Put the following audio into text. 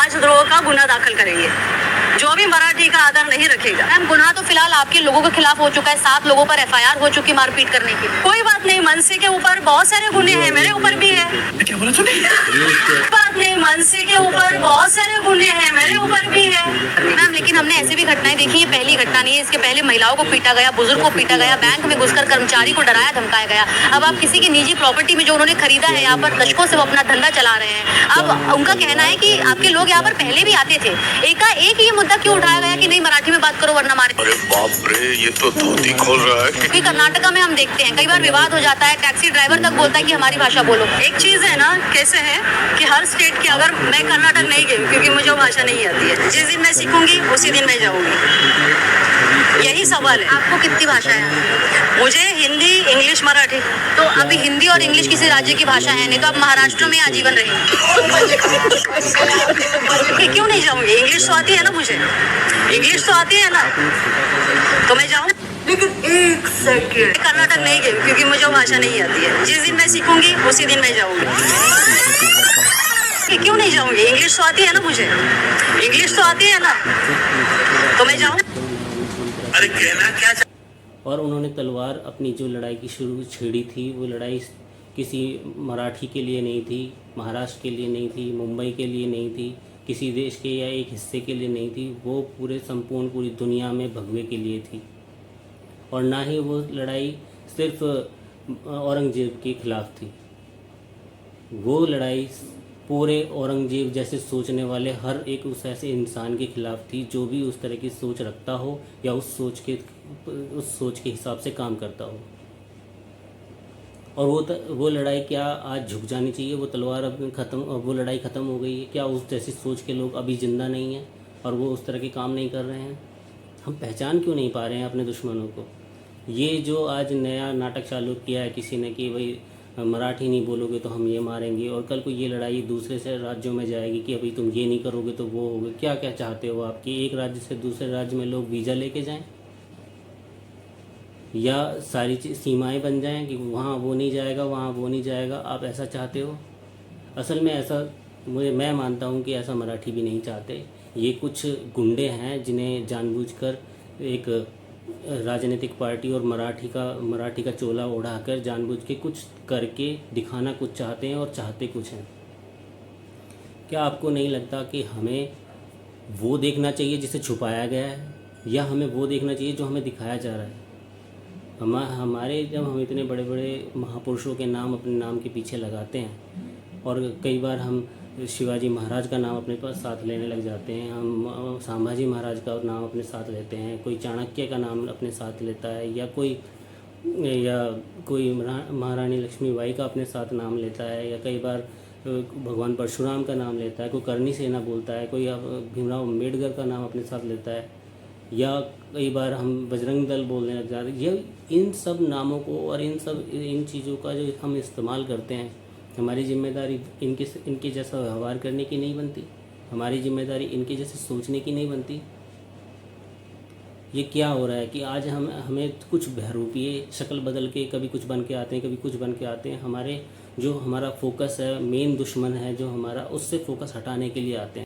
राजद्रोह का गुना दाखिल करेंगे। जो भी मराठी का आदर नहीं रखेगा। मैम, गुनाह तो फिलहाल आपके लोगों के खिलाफ हो चुका है, 7 लोगों पर FIR हो चुकी मारपीट करने की। कोई बात नहीं, मनसे के ऊपर बहुत सारे गुने हैं, मेरे ऊपर भी है। क्या बोला तूने? बात नहीं, मनसे के ऊपर बहुत सारे गुने हैं, मेरे ऊपर भी है। मैम, लेकिन हमने ऐसी भी घटनाएं देखी, ये पहली घटना नहीं है। इसके पहले महिलाओं को पीटा गया, बुजुर्ग को पीटा गया, बैंक में घुसकर कर्मचारी को डराया धमकाया गया। अब आप किसी की निजी प्रॉपर्टी में जो उन्होंने खरीदा है, यहाँ पर दशकों से वो अपना धंधा चला रहे हैं। अब उनका कहना है कि आपके लोग यहाँ पर पहले भी आते थे, एकाएक ये मुद्दा क्यों उठाया गया कि नहीं मराठी में बात करो वरना मारे? अरे बाप रे, ये तो धोती खोल रहा है। क्योंकि कर्नाटका में हम देखते हैं कई बार विवाद हो जाता है, टैक्सी ड्राइवर तक बोलता है कि हमारी भाषा बोलो। एक चीज है ना, कैसे है कि हर स्टेट की, अगर मैं कर्नाटक नहीं गई क्योंकि मुझे वो भाषा नहीं आती है, जिस दिन मैं सीखूंगी उसी दिन मैं जाऊंगी। यही सवाल है। आपको कितनी भाषाएं हैं? मुझे हिंदी, इंग्लिश, मराठी। तो अभी हिंदी और इंग्लिश किसी राज्य की भाषा है नहीं, तो आप महाराष्ट्र में आजीवन रहेंगे। क्यों नहीं जाऊंगी? इंग्लिश तो आती है ना मुझे, इंग्लिश तो आती है ना, तो मैं जाऊँ। लेकिन एक सेकंड, कर्नाटक नहीं गई क्योंकि मुझे वो भाषा नहीं आती है, जिस दिन मैं सीखूंगी उसी दिन मैं जाऊंगी। क्यों नहीं जाऊंगी? इंग्लिश तो आती है ना मुझे, इंग्लिश तो आती है ना, तो मैं जाऊँ। अरे कहना क्या? और उन्होंने तलवार अपनी जो लड़ाई की शुरू छेड़ी थी, वो लड़ाई किसी मराठी के लिए नहीं थी, महाराष्ट्र के लिए नहीं थी, मुंबई के लिए नहीं थी, किसी देश के या एक हिस्से के लिए नहीं थी। वो संपूर्ण पूरी दुनिया में भगवे के लिए थी। और ना ही वो लड़ाई सिर्फ औरंगजेब के खिलाफ थी, वो लड़ाई पूरे औरंगजेब जैसे सोचने वाले हर एक उस ऐसे इंसान के खिलाफ थी जो भी उस तरह की सोच रखता हो या उस सोच के हिसाब से काम करता हो। और वो लड़ाई क्या आज झुक जानी चाहिए? वो तलवार अब ख़त्म, वो लड़ाई ख़त्म हो गई है क्या? उस जैसी सोच के लोग अभी ज़िंदा नहीं हैं और वो उस तरह के काम नहीं कर रहे हैं? हम पहचान क्यों नहीं पा रहे हैं अपने दुश्मनों को? ये जो आज नया नाटक चालू किया है किसी ने कि भाई मराठी नहीं बोलोगे तो हम ये मारेंगे, और कल को ये लड़ाई दूसरे से राज्यों में जाएगी कि अभी तुम ये नहीं करोगे तो वो होगा। क्या क्या चाहते हो आप कि एक राज्य से दूसरे राज्य में लोग वीज़ा लेके जाएं, या सारी सीमाएं बन जाएं कि वहाँ वो नहीं जाएगा, वहाँ वो नहीं जाएगा? आप ऐसा चाहते हो? असल में ऐसा मैं मानता हूँ कि ऐसा मराठी भी नहीं चाहते। ये कुछ गुंडे हैं जिन्हें जानबूझकर एक राजनीतिक पार्टी और मराठी का चोला ओढ़ाकर जानबूझ के कुछ करके दिखाना कुछ चाहते हैं और चाहते कुछ हैं। क्या आपको नहीं लगता कि हमें वो देखना चाहिए जिसे छुपाया गया है, या हमें वो देखना चाहिए जो हमें दिखाया जा रहा है? हमारे जब हम इतने बड़े बड़े महापुरुषों के नाम अपने नाम के पीछे लगाते हैं, और कई बार हम शिवाजी महाराज का नाम अपने पास साथ लेने लग जाते हैं, हम संभाजी महाराज का नाम अपने साथ लेते हैं, कोई चाणक्य का नाम अपने साथ लेता है, या कोई महारानी लक्ष्मीबाई का अपने साथ नाम लेता है, या कई बार भगवान परशुराम का नाम लेता है, कोई करनी सेना बोलता है, कोई भीमराव अम्बेडकर का नाम अपने साथ लेता है, या कई बार हम बजरंग दल बोलने लग जाते हैं। ये इन सब नामों को और इन चीज़ों का जो हम इस्तेमाल करते हैं, हमारी जिम्मेदारी इनके जैसा व्यवहार करने की नहीं बनती? हमारी जिम्मेदारी इनके जैसे सोचने की नहीं बनती? ये क्या हो रहा है कि आज हमें कुछ बहरूपीय शक्ल बदल के कभी कुछ बन के आते हैं, कभी कुछ बन के आते हैं। हमारा फोकस है, मेन दुश्मन है जो हमारा, उससे फोकस हटाने के लिए आते हैं।